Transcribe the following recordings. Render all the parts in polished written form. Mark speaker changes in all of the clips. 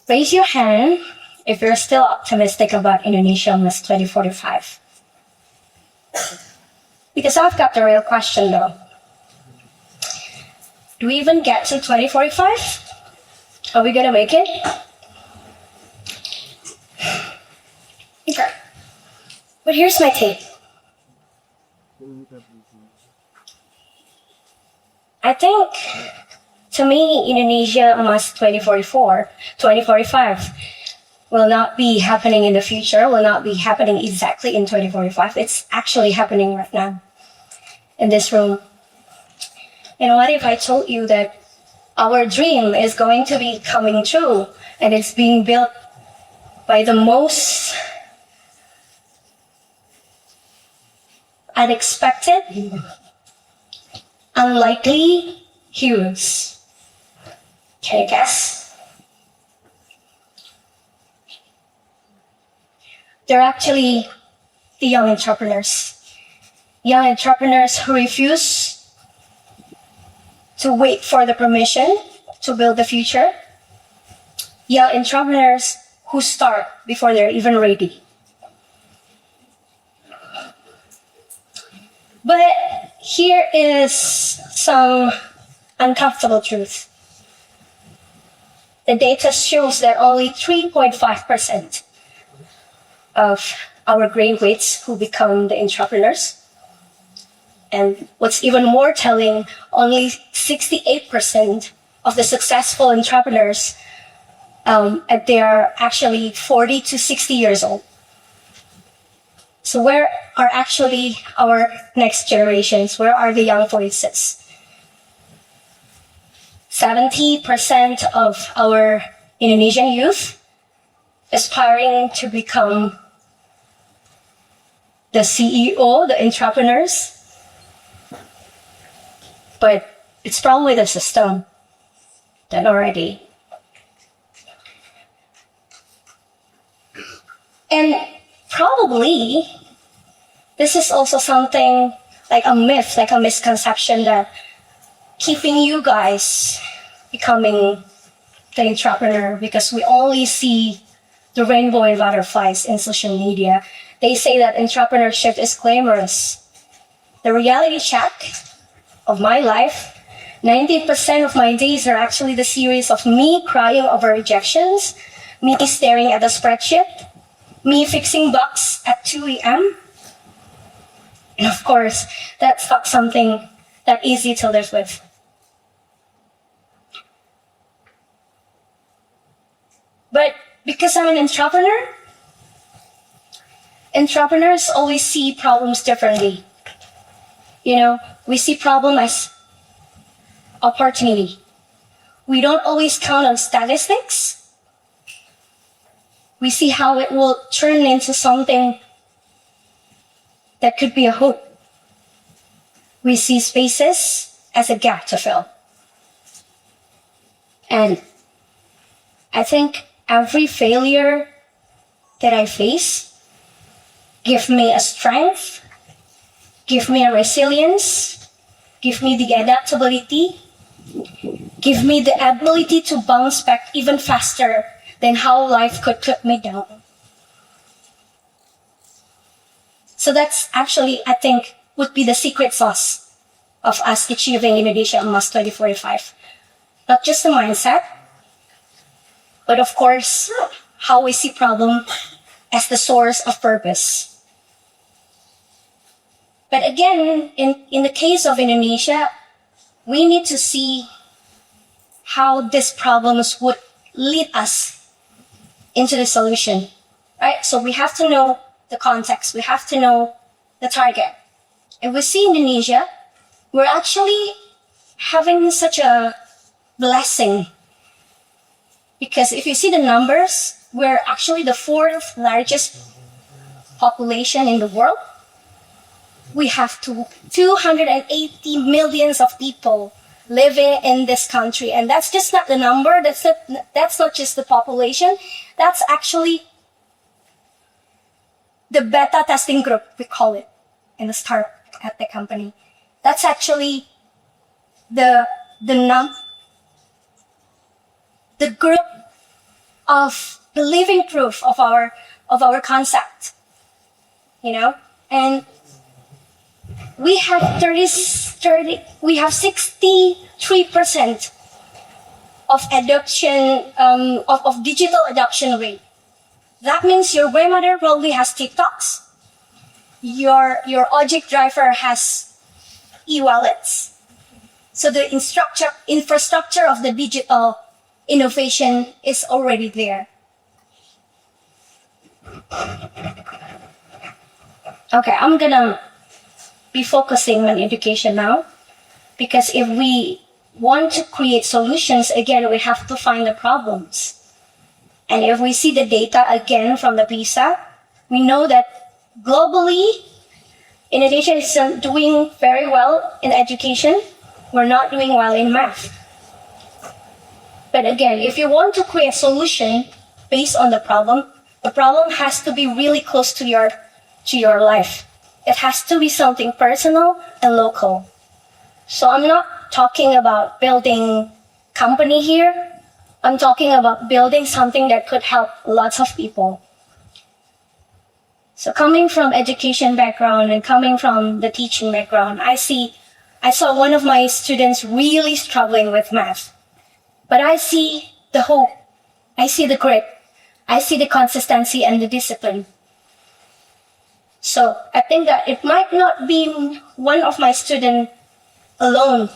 Speaker 1: Raise your hand if you're still optimistic about Indonesia Miss 2045. Because I've got the real question though. Do we even get to 2045? Are we gonna make it? Okay. But here's my take. I think, to me, Indonesia Emas 2044, 2045 will not be happening in the future, will not be happening exactly in 2045. It's actually happening right now in this room. And what if I told you that our dream is going to be coming true and it's being built by the most unexpected, unlikely heroes? Can you guess? They're actually the young entrepreneurs. Young entrepreneurs who refuse to wait for the permission to build the future. Young entrepreneurs who start before they're even ready. But here is some uncomfortable truth. The data shows that only 3.5% of our graduates who become the entrepreneurs. And what's even more telling, only 68% of the successful entrepreneurs, they are actually 40 to 60 years old. So where are actually our next generations? Where are the young voices? 70% of our Indonesian youth aspiring to become the CEO, the entrepreneurs. But it's probably the system that already. And probably this is also something like a myth, like a misconception that keeping you guys becoming the entrepreneur, because we only see the rainbow and butterflies in social media. They say that entrepreneurship is glamorous. The reality check of my life, 90% of my days are actually the series of me crying over rejections, me staring at the spreadsheet, me fixing bugs at 2 a.m. And of course, that's not something that easy to live with. But because I'm an entrepreneur, entrepreneurs always see problems differently. You know, we see problem as opportunity. We don't always count on statistics. We see how it will turn into something that could be a hope. We see spaces as a gap to fill. And I think every failure that I face give me a strength, give me a resilience, give me the adaptability, give me the ability to bounce back even faster than how life could put me down. So that's actually, I think, would be the secret sauce of us achieving Indonesia Emas 2045. Not just the mindset, but of course, how we see problem as the source of purpose. But again, in the case of Indonesia, we need to see how these problems would lead us into the solution, right? So we have to know the context, we have to know the target. And we see Indonesia, we're actually having such a blessing. Because if you see the numbers, we're actually the fourth largest population in the world. We have 280 millions of people living in this country. And that's just not the number, that's not just the population, that's actually the beta testing group, we call it, in the start at the company. That's actually the group of the living proof of our concept, and we have 63% of adoption of digital adoption rate. That means your grandmother probably has TikToks. Your object driver has e-wallets. So the infrastructure of the digital innovation is already there. Okay, I'm gonna be focusing on education now, because if we want to create solutions, again, we have to find the problems. And if we see the data again from the PISA, we know that globally, Indonesia is doing very well in education. We're not doing well in math. But again, if you want to create a solution based on the problem has to be really close to your life. It has to be something personal and local. So I'm not talking about building company here. I'm talking about building something that could help lots of people. So coming from education background and coming from the teaching background, I saw one of my students really struggling with math. But I see the hope. I see the grit. I see the consistency and the discipline. So I think that it might not be one of my students alone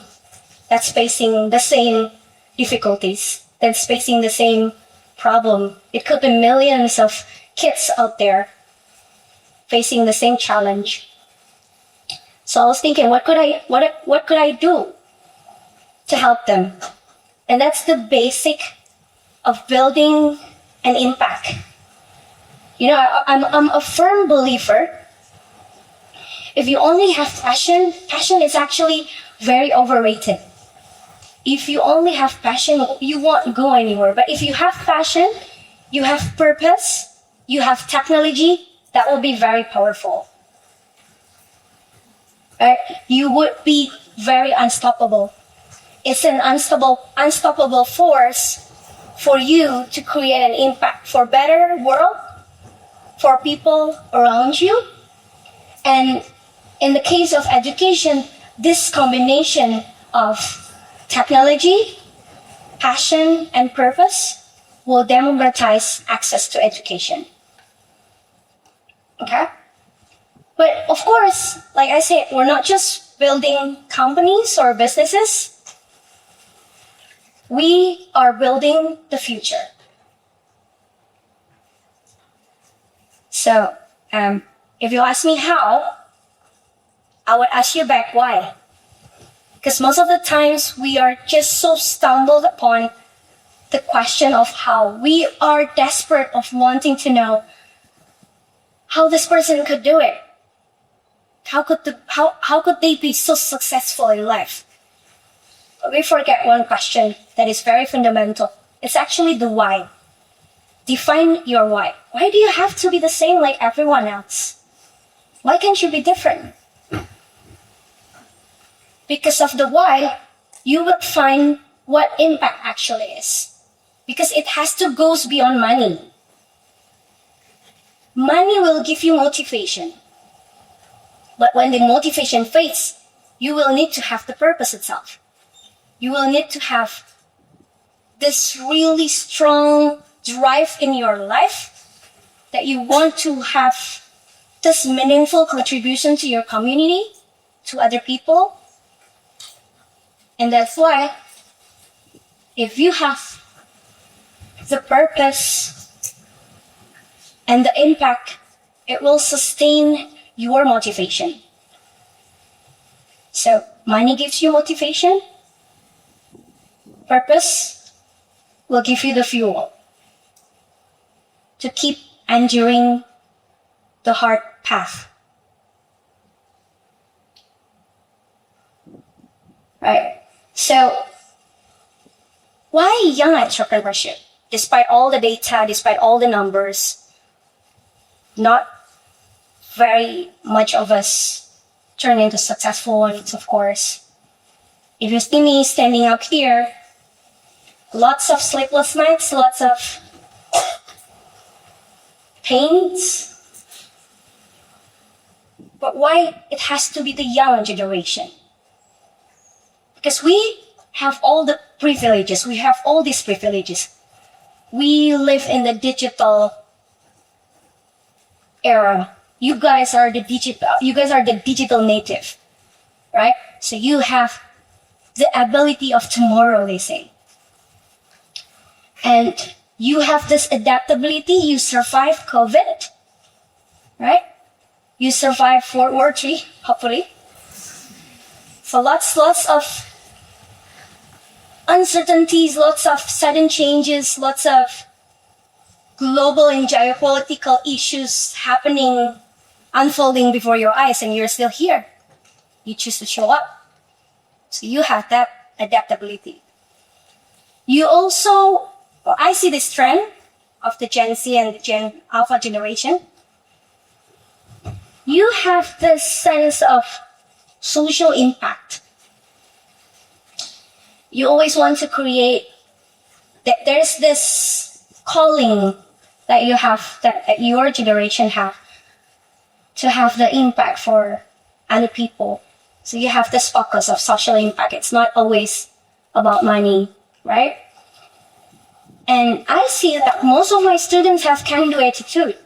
Speaker 1: that's facing the same difficulties, that's facing the same problem. It could be millions of kids out there facing the same challenge. So I was thinking, what could I do to help them? And that's the basic of building an impact. I'm a firm believer. If you only have passion is actually very overrated. If you only have passion, you won't go anywhere. But if you have passion, you have purpose, you have technology, that will be very powerful. Right? You would be very unstoppable. It's an unstoppable force for you to create an impact for better world, for people around you. And in the case of education, this combination of technology, passion, and purpose will democratize access to education. Okay? But of course, like I said, we're not just building companies or businesses. We are building the future. So, if you ask me how, I would ask you back why. Because most of the times we are just so stumbled upon the question of how. We are desperate of wanting to know how this person could do it. How could they be so successful in life? But we forget one question that is very fundamental. It's actually the why. Define your why. Why do you have to be the same like everyone else? Why can't you be different? Because of the why, you will find what impact actually is. Because it has to go beyond money. Money will give you motivation. But when the motivation fades, you will need to have the purpose itself. You will need to have this really strong drive in your life that you want to have this meaningful contribution to your community, to other people. And that's why, if you have the purpose and the impact, it will sustain your motivation. So, money gives you motivation. Purpose will give you the fuel to keep enduring the hard path. Right? So, why young entrepreneurship? Despite all the data, despite all the numbers, not very much of us turn into successful ones, of course. If you see me standing up here, lots of sleepless nights, lots of pains. But why it has to be the young generation? Because we have all the privileges. We have all these privileges. We live in the digital era. You guys are the digital native, right? So you have the ability of tomorrow, they say. And you have this adaptability. You survive COVID, right? You survive World War III, hopefully. So lots of uncertainties, lots of sudden changes, lots of global and geopolitical issues happening, unfolding before your eyes, and you're still here. You choose to show up. So you have that adaptability. You also, I see this trend of the Gen Z and the Gen Alpha generation. You have this sense of social impact. You always want to create, there's this calling that you have, that your generation have, to have the impact for other people. So you have this focus of social impact. It's not always about money, right? And I see that most of my students have can-do attitude.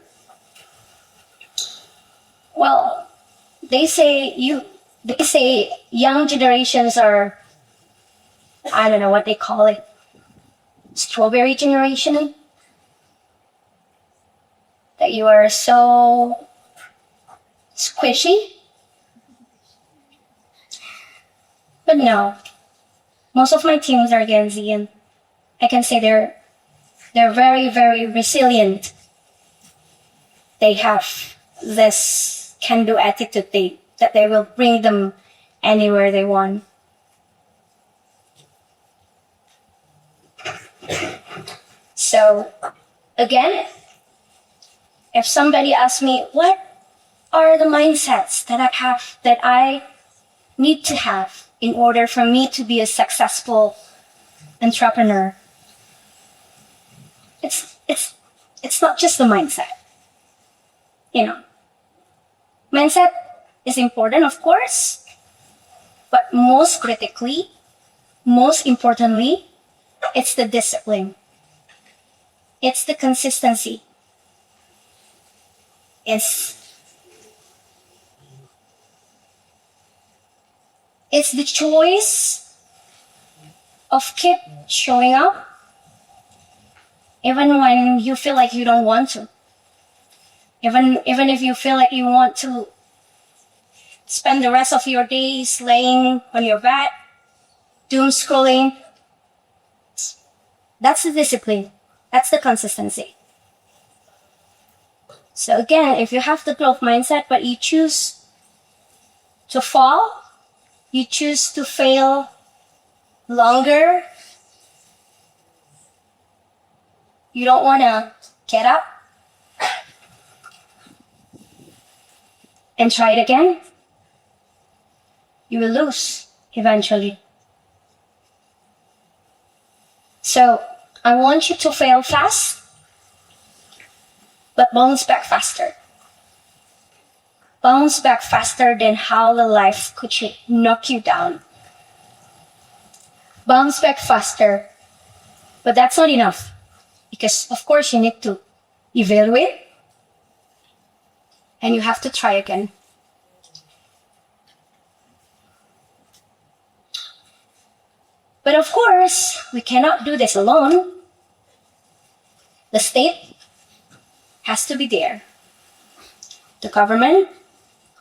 Speaker 1: Well, they say young generations are, I don't know what they call it, strawberry generation. That you are so squishy. But no, most of my teams are Gen Z, and I can say they're very, very resilient. They have this can-do attitude that they will bring them anywhere they want. So, again, if somebody asks me, what are the mindsets that I need to have in order for me to be a successful entrepreneur? It's not just the mindset. Mindset is important, of course, but most critically, most importantly, it's the discipline. It's the consistency. It's the choice of keep showing up even when you feel like you don't want to. Even if you feel like you want to spend the rest of your days laying on your bed, doom scrolling. That's the discipline. That's the consistency. So again, if you have the growth mindset, but you choose to fall, you choose to fail longer, you don't want to get up and try it again, you will lose eventually. So I want you to fail fast, but bounce back faster. Bounce back faster than how the life could knock you down. Bounce back faster, but that's not enough. Because of course you need to evaluate and you have to try again. But of course, we cannot do this alone. The state has to be there. The government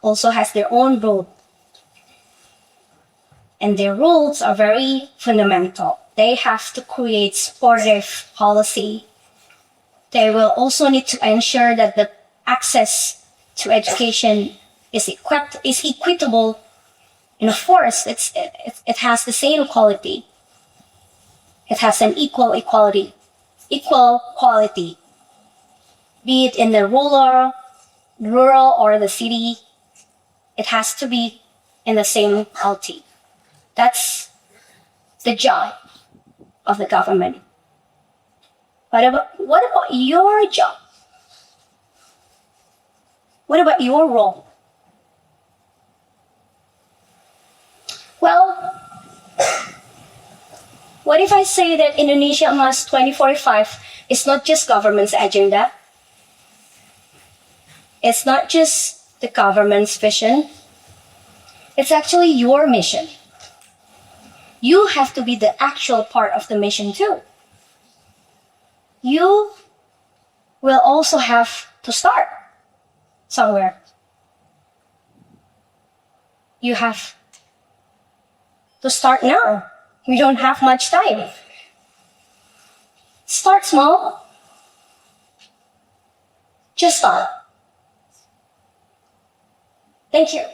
Speaker 1: also has their own rule. And their rules are very fundamental. They have to create supportive policy. They will also need to ensure that the access to education is equitable, and of course it has the same quality. It has an equal quality, be it in the rural or the city. It has to be in the same quality. That's the job of the government. What about your job? What about your role? Well, what if I say that Indonesia Emas 2045 is not just government's agenda? It's not just the government's vision. It's actually your mission. You have to be the actual part of the mission too. You will also have to start somewhere. You have to start now. We don't have much time. Start small. Just start. Thank you.